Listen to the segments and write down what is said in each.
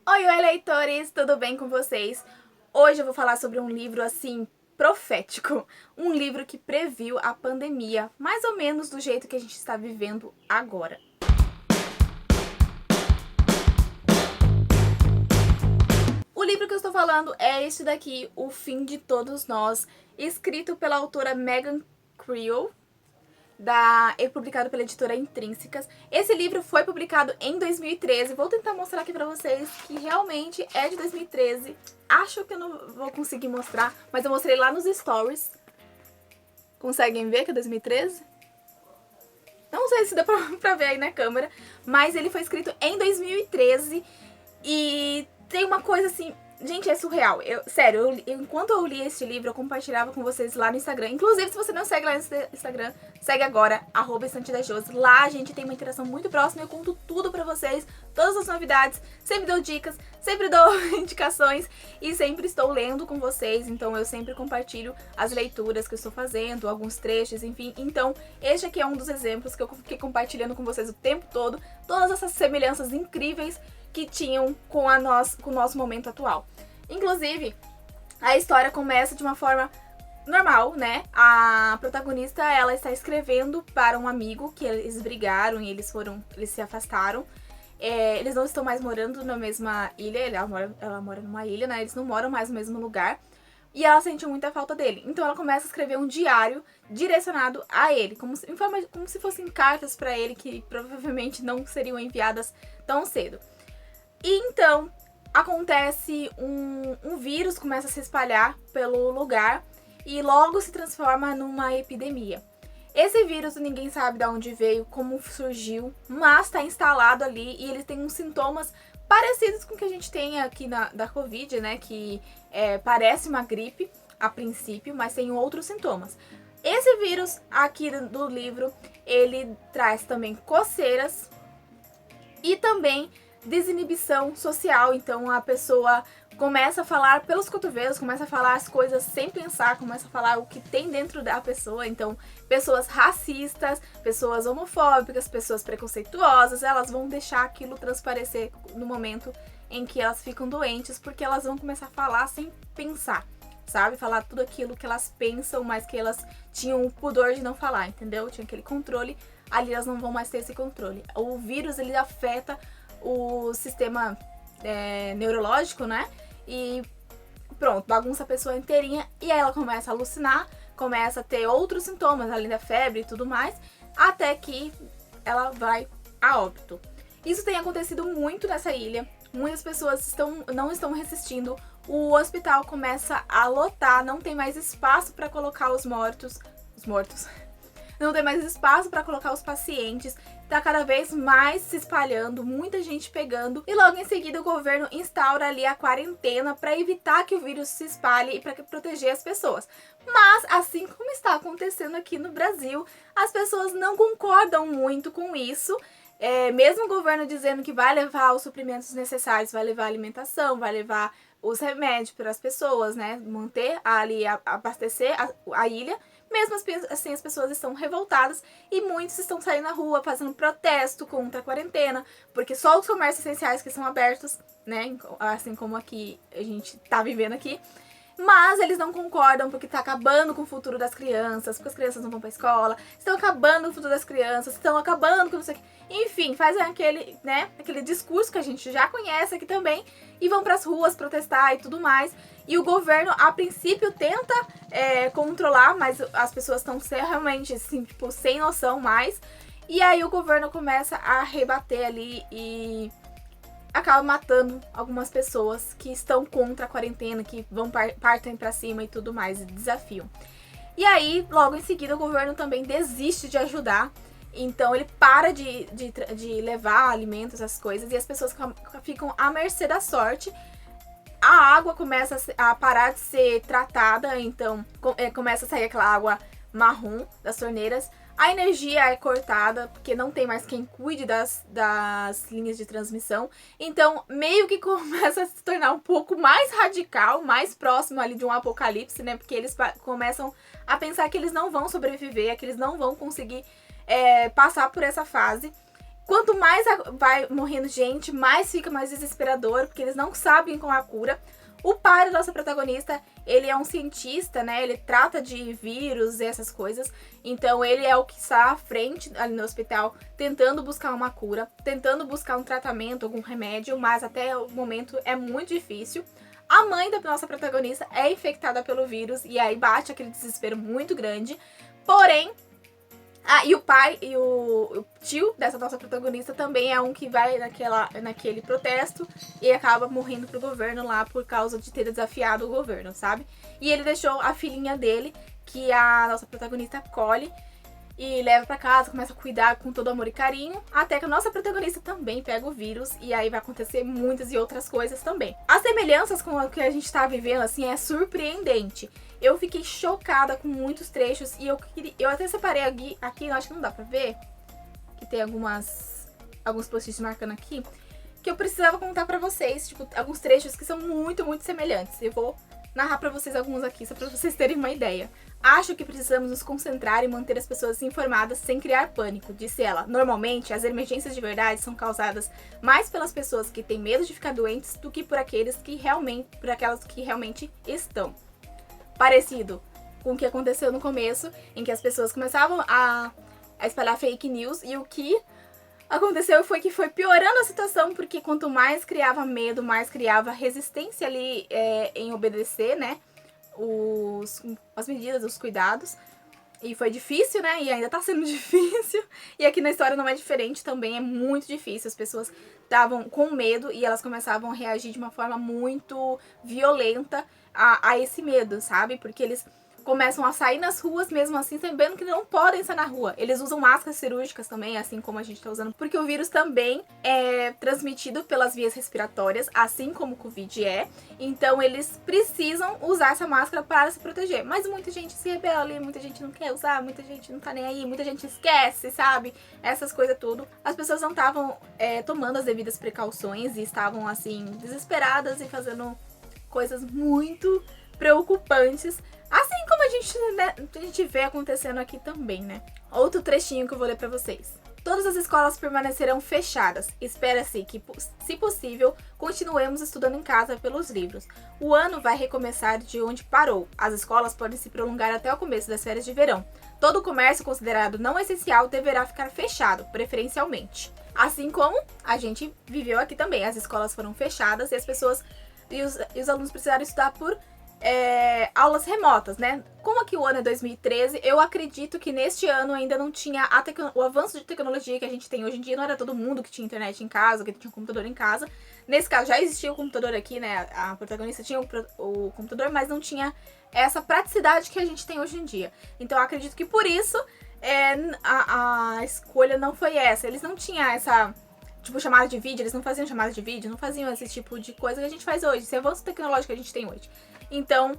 Oi, leitores, tudo bem com vocês? Hoje eu vou falar sobre um livro assim profético, um livro que previu a pandemia, mais ou menos do jeito que a gente está vivendo agora. O livro que eu estou falando é este daqui, O Fim de Todos Nós, escrito pela autora Megan Creel, publicado pela editora Intrínsecas. Esse livro foi publicado em 2013. Vou tentar mostrar aqui pra vocês que realmente é de 2013. Acho que eu não vou conseguir mostrar, mas eu mostrei lá nos stories. Conseguem ver que é 2013? Não sei se dá pra ver aí na câmera, mas ele foi escrito em 2013 e tem uma coisa assim... Gente, é surreal. Sério, enquanto eu li esse livro, eu compartilhava com vocês lá no Instagram. Inclusive, se você não segue lá no Instagram, segue agora, @estantedajosi. Lá a gente tem uma interação muito próxima. Eu conto tudo pra vocês, todas as novidades. Sempre dou dicas, sempre dou indicações e sempre estou lendo com vocês. Então, eu sempre compartilho as leituras que eu estou fazendo, alguns trechos, enfim. Então, este aqui é um dos exemplos que eu fiquei compartilhando com vocês o tempo todo. Todas essas semelhanças incríveis que tinham com o nosso momento atual. Inclusive, a história começa de uma forma normal, né? A protagonista, ela está escrevendo para um amigo que eles brigaram e eles se afastaram. Eles não estão mais morando na mesma ilha, ela mora numa ilha, né? Eles não moram mais no mesmo lugar. E ela sentiu muita falta dele. Então ela começa a escrever um diário direcionado a ele, como se fossem cartas para ele que provavelmente não seriam enviadas tão cedo. E então, acontece um vírus, começa a se espalhar pelo lugar e logo se transforma numa epidemia. Esse vírus ninguém sabe de onde veio, como surgiu, mas está instalado ali e ele tem uns sintomas parecidos com o que a gente tem aqui da Covid, né? Que parece uma gripe a princípio, mas tem outros sintomas. Esse vírus aqui do livro, ele traz também coceiras e também desinibição social. Então a pessoa começa a falar pelos cotovelos, começa a falar as coisas sem pensar, começa a falar o que tem dentro da pessoa. Então pessoas racistas, pessoas homofóbicas, pessoas preconceituosas, elas vão deixar aquilo transparecer no momento em que elas ficam doentes, porque elas vão começar a falar sem pensar, sabe? Falar tudo aquilo que elas pensam, mas que elas tinham o pudor de não falar, entendeu? Tinha aquele controle, ali elas não vão mais ter esse controle. O vírus, ele afeta o sistema neurológico, né? E pronto, bagunça a pessoa inteirinha e aí ela começa a alucinar, começa a ter outros sintomas, além da febre e tudo mais, até que ela vai a óbito. Isso tem acontecido muito nessa ilha, muitas pessoas não estão resistindo, o hospital começa a lotar, não tem mais espaço para colocar os mortos, não tem mais espaço para colocar os pacientes, tá cada vez mais se espalhando, muita gente pegando, e logo em seguida o governo instaura ali a quarentena para evitar que o vírus se espalhe e para proteger as pessoas. Mas, assim como está acontecendo aqui no Brasil, as pessoas não concordam muito com isso. Mesmo o governo dizendo que vai levar os suprimentos necessários, vai levar alimentação, vai levar os remédios para as pessoas, né, manter ali, abastecer a ilha, mesmo assim as pessoas estão revoltadas e muitos estão saindo na rua fazendo protesto contra a quarentena, porque só os comércios essenciais que são abertos, né, assim como aqui a gente tá vivendo aqui. Mas eles não concordam porque tá acabando com o futuro das crianças, porque as crianças não vão pra escola, estão acabando com o futuro das crianças, estão acabando com não sei o que. Enfim, fazem aquele discurso que a gente já conhece aqui também e vão pras ruas protestar e tudo mais. E o governo, a princípio, tenta controlar, mas as pessoas estão realmente, assim, tipo, sem noção mais. E aí o governo começa a rebater ali e acaba matando algumas pessoas que estão contra a quarentena, que partem pra cima e tudo mais, e desafiam. E aí, logo em seguida, o governo também desiste de ajudar. Então ele para de levar alimentos, essas coisas, e as pessoas ficam à mercê da sorte. A água começa a parar de ser tratada, então começa a sair aquela água marrom das torneiras. A energia é cortada, porque não tem mais quem cuide das linhas de transmissão. Então, meio que começa a se tornar um pouco mais radical, mais próximo ali de um apocalipse, né? Porque eles começam a pensar que eles não vão sobreviver, que eles não vão conseguir passar por essa fase. Quanto mais vai morrendo gente, mais fica mais desesperador, porque eles não sabem qual é a cura. O pai da nossa protagonista, ele é um cientista, né? Ele trata de vírus e essas coisas. Então ele é o que está à frente ali no hospital, tentando buscar uma cura, tentando buscar um tratamento, algum remédio, mas até o momento é muito difícil. A mãe da nossa protagonista é infectada pelo vírus e aí bate aquele desespero muito grande. Porém, e o pai e o tio dessa nossa protagonista também é um que vai naquele protesto e acaba morrendo pro governo lá por causa de ter desafiado o governo, sabe? E ele deixou a filhinha dele, que a nossa protagonista acolhe e leva pra casa, começa a cuidar com todo amor e carinho, até que a nossa protagonista também pega o vírus e aí vai acontecer muitas e outras coisas também. As semelhanças com o que a gente tá vivendo, assim, é surpreendente. Eu fiquei chocada com muitos trechos e eu até separei aqui, eu acho que não dá pra ver, que tem alguns post-its marcando aqui, que eu precisava contar pra vocês, tipo, alguns trechos que são muito, muito semelhantes. Eu vou narrar pra vocês alguns aqui, só pra vocês terem uma ideia. Acho que precisamos nos concentrar e manter as pessoas informadas sem criar pânico, disse ela. Normalmente, as emergências de verdade são causadas mais pelas pessoas que têm medo de ficar doentes do que por aquelas que realmente estão. Parecido com o que aconteceu no começo, em que as pessoas começavam a espalhar fake news, e o que aconteceu foi que foi piorando a situação, porque quanto mais criava medo, mais criava resistência ali em obedecer, né, as medidas, os cuidados. E foi difícil, né? E ainda tá sendo difícil. E aqui na história não é diferente também, é muito difícil. As pessoas estavam com medo e elas começavam a reagir de uma forma muito violenta a esse medo, sabe? Porque eles começam a sair nas ruas mesmo assim, sabendo que não podem sair na rua. Eles usam máscaras cirúrgicas também, assim como a gente tá usando, porque o vírus também é transmitido pelas vias respiratórias, assim como o Covid é. Então eles precisam usar essa máscara para se proteger. Mas muita gente se rebela, muita gente não quer usar, muita gente não tá nem aí, muita gente esquece, sabe? Essas coisas tudo. As pessoas não estavam tomando as devidas precauções e estavam assim, desesperadas e fazendo coisas muito preocupantes. Assim como a gente vê acontecendo aqui também, né? Outro trechinho que eu vou ler pra vocês. Todas as escolas permanecerão fechadas. Espera-se que, se possível, continuemos estudando em casa pelos livros. O ano vai recomeçar de onde parou. As escolas podem se prolongar até o começo das férias de verão. Todo o comércio considerado não essencial deverá ficar fechado, preferencialmente. Assim como a gente viveu aqui também. As escolas foram fechadas e as pessoas e os alunos precisaram estudar por aulas remotas, né? Como aqui o ano é 2013, eu acredito que neste ano ainda não tinha o avanço de tecnologia que a gente tem hoje em dia. Não era todo mundo que tinha internet em casa, que tinha um computador em casa. Nesse caso já existia o computador aqui, né? A protagonista tinha o computador, mas não tinha essa praticidade que a gente tem hoje em dia. Então eu acredito que por isso a escolha não foi essa. Eles não tinham essa, tipo, chamada de vídeo, eles não faziam chamada de vídeo, não faziam esse tipo de coisa que a gente faz hoje, esse avanço tecnológico que a gente tem hoje. Então,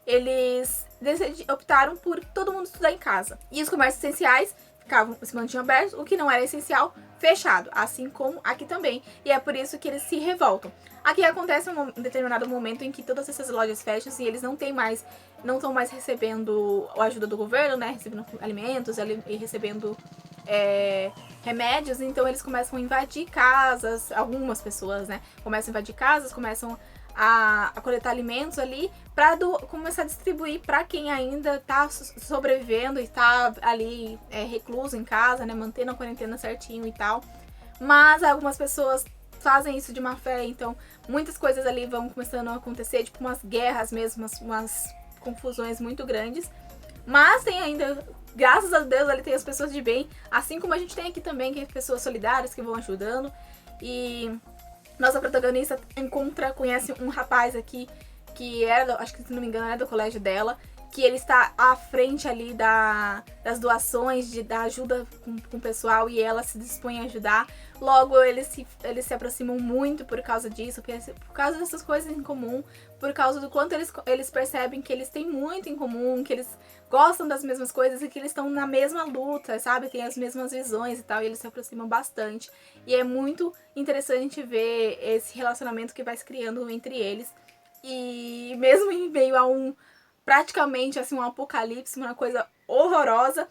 eles optaram por todo mundo estudar em casa. E os comércios essenciais se mantinham abertos, o que não era essencial, fechado. Assim como aqui também. E é por isso que eles se revoltam. Aqui acontece um determinado momento em que todas essas lojas fecham e eles não estão mais recebendo a ajuda do governo, né? Recebendo alimentos e recebendo remédios. Então eles começam a invadir casas, algumas pessoas, né? Começam a invadir casas, começam a coletar alimentos ali para começar a distribuir para quem ainda tá sobrevivendo e tá ali recluso em casa, né, mantendo a quarentena certinho e tal. Mas algumas pessoas fazem isso de má fé, então muitas coisas ali vão começando a acontecer, tipo umas guerras mesmo, umas confusões muito grandes. Mas tem ainda, graças a Deus, ali tem as pessoas de bem, assim como a gente tem aqui também, que é pessoas solidárias que vão ajudando. E nossa protagonista conhece um rapaz aqui que acho que se não me engano, é do colégio dela, que ele está à frente ali das doações, da ajuda com o pessoal, e ela se dispõe a ajudar. Logo, eles se aproximam muito por causa disso, por causa dessas coisas em comum, por causa do quanto eles percebem que eles têm muito em comum, que eles gostam das mesmas coisas e que eles estão na mesma luta, sabe? Tem as mesmas visões e tal, e eles se aproximam bastante. E é muito interessante ver esse relacionamento que vai se criando entre eles. E mesmo em meio a praticamente assim, um apocalipse, uma coisa horrorosa,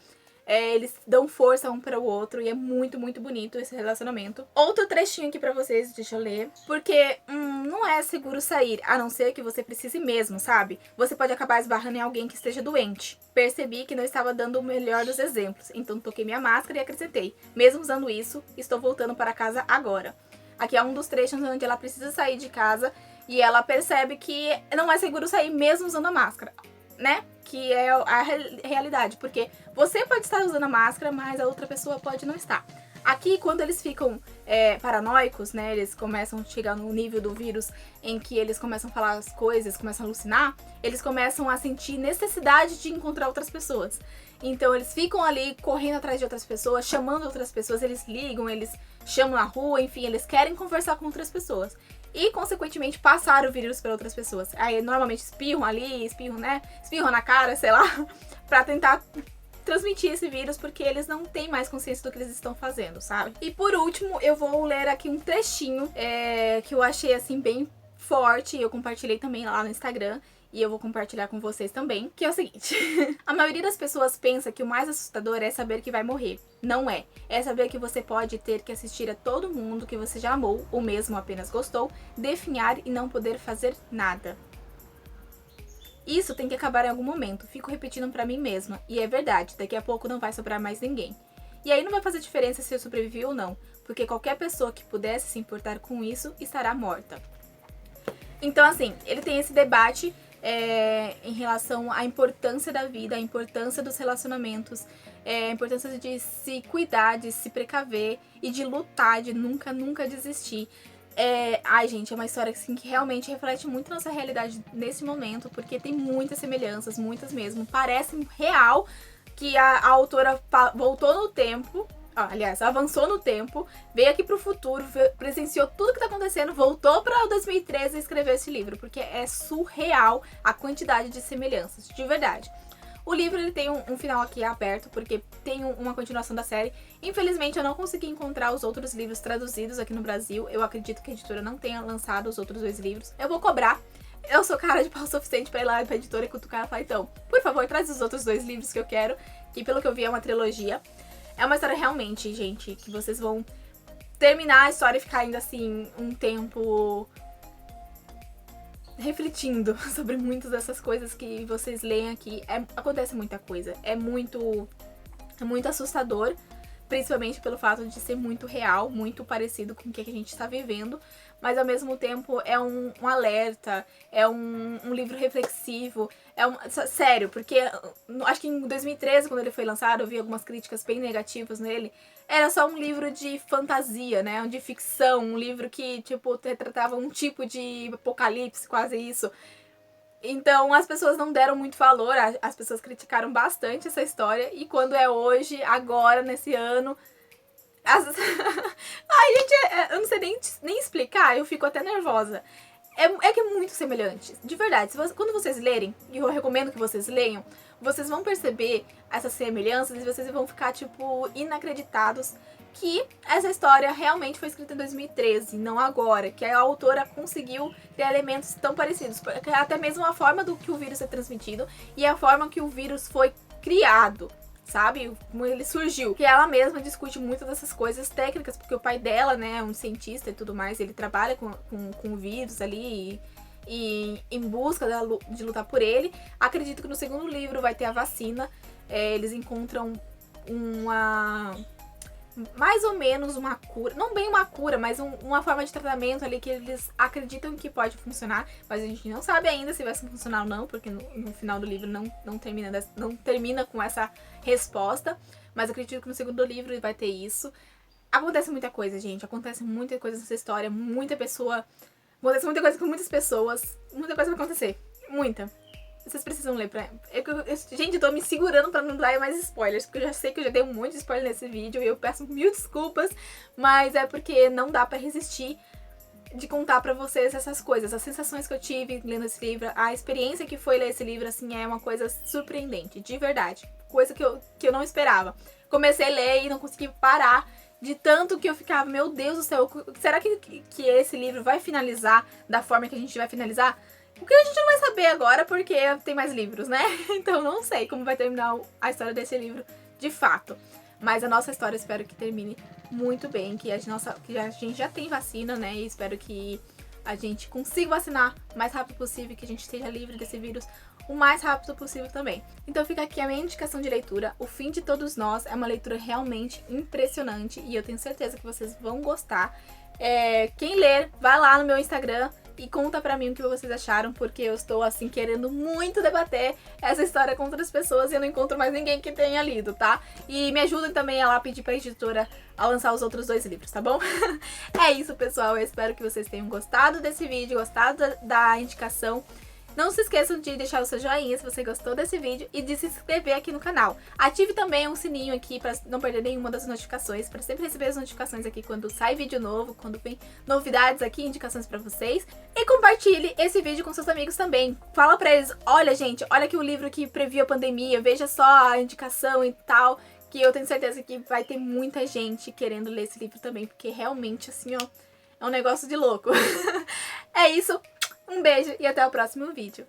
Eles dão força um para o outro e é muito, muito bonito esse relacionamento. Outro trechinho aqui pra vocês, deixa eu ler. Porque não é seguro sair, a não ser que você precise mesmo, sabe? Você pode acabar esbarrando em alguém que esteja doente. Percebi que não estava dando o melhor dos exemplos, então toquei minha máscara e acrescentei: mesmo usando isso, estou voltando para casa agora. Aqui é um dos trechos onde ela precisa sair de casa e ela percebe que não é seguro sair mesmo usando a máscara, né? Que é a realidade, porque você pode estar usando a máscara, mas a outra pessoa pode não estar. Aqui, quando eles ficam paranoicos, né, eles começam a chegar no nível do vírus em que eles começam a falar as coisas, começam a alucinar, eles começam a sentir necessidade de encontrar outras pessoas. Então eles ficam ali correndo atrás de outras pessoas, chamando outras pessoas, eles ligam, eles chamam na rua, enfim, eles querem conversar com outras pessoas. E, consequentemente, passar o vírus para outras pessoas. Aí, normalmente, espirram ali, espirram na cara, sei lá, pra tentar transmitir esse vírus, porque eles não têm mais consciência do que eles estão fazendo, sabe? E, por último, eu vou ler aqui um trechinho que eu achei, assim, bem forte. Eu compartilhei também lá no Instagram. E eu vou compartilhar com vocês também, que é o seguinte. A maioria das pessoas pensa que o mais assustador é saber que vai morrer. Não é. É saber que você pode ter que assistir a todo mundo que você já amou, ou mesmo apenas gostou, definhar e não poder fazer nada. Isso tem que acabar em algum momento. Fico repetindo pra mim mesma. E é verdade, daqui a pouco não vai sobrar mais ninguém. E aí não vai fazer diferença se eu sobrevivi ou não, porque qualquer pessoa que pudesse se importar com isso estará morta. Então, assim, ele tem esse debate em relação à importância da vida, a importância dos relacionamentos, a importância de se cuidar, de se precaver e de lutar, de nunca, nunca desistir. Ai, gente, é uma história assim, que realmente reflete muito nossa realidade nesse momento, porque tem muitas semelhanças, muitas mesmo. Parece real que a autora voltou no tempo. Aliás, avançou no tempo, veio aqui pro futuro, presenciou tudo que tá acontecendo, voltou pra 2013 e escreveu esse livro, porque é surreal a quantidade de semelhanças, de verdade. O livro ele tem um final aqui aberto, porque tem uma continuação da série. Infelizmente, eu não consegui encontrar os outros livros traduzidos aqui no Brasil. Eu acredito que a editora não tenha lançado os outros 2 livros. Eu vou cobrar. Eu sou cara de pau suficiente pra ir lá pra editora e cutucar e falar: então, por favor, traz os outros 2 livros que eu quero, que pelo que eu vi é uma trilogia. É uma história realmente, gente, que vocês vão terminar a história e ficar ainda assim um tempo refletindo sobre muitas dessas coisas que vocês leem aqui. Acontece muita coisa. É muito assustador, principalmente pelo fato de ser muito real, muito parecido com o que a gente está vivendo, mas ao mesmo tempo é um alerta, é um livro reflexivo, sério, porque acho que em 2013, quando ele foi lançado, eu vi algumas críticas bem negativas nele. Era só um livro de fantasia, né, de ficção, um livro que, tipo, retratava um tipo de apocalipse, quase isso. Então as pessoas não deram muito valor, as pessoas criticaram bastante essa história, e quando é hoje, agora, nesse ano... Ai, gente, eu não sei nem explicar, eu fico até nervosa. É que é muito semelhante, de verdade. Quando vocês lerem, e eu recomendo que vocês leiam, vocês vão perceber essas semelhanças e vocês vão ficar, tipo, inacreditados que essa história realmente foi escrita em 2013, não agora, que a autora conseguiu ter elementos tão parecidos, porque até mesmo a forma do que o vírus é transmitido e a forma que o vírus foi criado, sabe? Como ele surgiu. Que ela mesma discute muito dessas coisas técnicas, porque o pai dela, né, é um cientista e tudo mais, ele trabalha com o vírus ali e em busca de lutar por ele. Acredito que no segundo livro vai ter a vacina. Eles encontram mais ou menos uma cura, não bem uma cura, mas uma forma de tratamento ali que eles acreditam que pode funcionar, mas a gente não sabe ainda se vai funcionar ou não, porque no final do livro não termina com essa resposta, mas acredito que no segundo livro vai ter isso. Acontece muita coisa, gente, acontece muita coisa nessa história, acontece muita coisa com muitas pessoas, muita coisa vai acontecer, muita. Vocês precisam ler gente, eu tô me segurando pra não dar mais spoilers, porque eu já sei que eu já dei um monte de spoiler nesse vídeo e eu peço mil desculpas, mas é porque não dá pra resistir de contar pra vocês essas coisas, as sensações que eu tive lendo esse livro, a experiência que foi ler esse livro, assim, é uma coisa surpreendente, de verdade, coisa que eu não esperava. Comecei a ler e não consegui parar, de tanto que eu ficava, meu Deus do céu, será que esse livro vai finalizar da forma que a gente vai finalizar? O que a gente não vai saber agora, porque tem mais livros, né? Então não sei como vai terminar a história desse livro de fato. Mas a nossa história eu espero que termine muito bem, que a gente já tem vacina, né? E espero que a gente consiga vacinar o mais rápido possível, que a gente esteja livre desse vírus o mais rápido possível também. Então fica aqui a minha indicação de leitura, O Fim de Todos Nós. É uma leitura realmente impressionante e eu tenho certeza que vocês vão gostar. Quem ler, vai lá no meu Instagram e conta pra mim o que vocês acharam, porque eu estou, assim, querendo muito debater essa história com outras pessoas e eu não encontro mais ninguém que tenha lido, tá? E me ajudem também a lá pedir pra editora a lançar os outros 2 livros, tá bom? É isso, pessoal. Eu espero que vocês tenham gostado desse vídeo, gostado da indicação. Não se esqueçam de deixar o seu joinha se você gostou desse vídeo e de se inscrever aqui no canal. Ative também um sininho aqui para não perder nenhuma das notificações, para sempre receber as notificações aqui quando sai vídeo novo, quando vem novidades aqui, indicações para vocês. E compartilhe esse vídeo com seus amigos também. Fala para eles, olha gente, olha aqui o livro que previu a pandemia, veja só a indicação e tal, que eu tenho certeza que vai ter muita gente querendo ler esse livro também, porque realmente assim, ó, é um negócio de louco. É isso. Um beijo e até o próximo vídeo.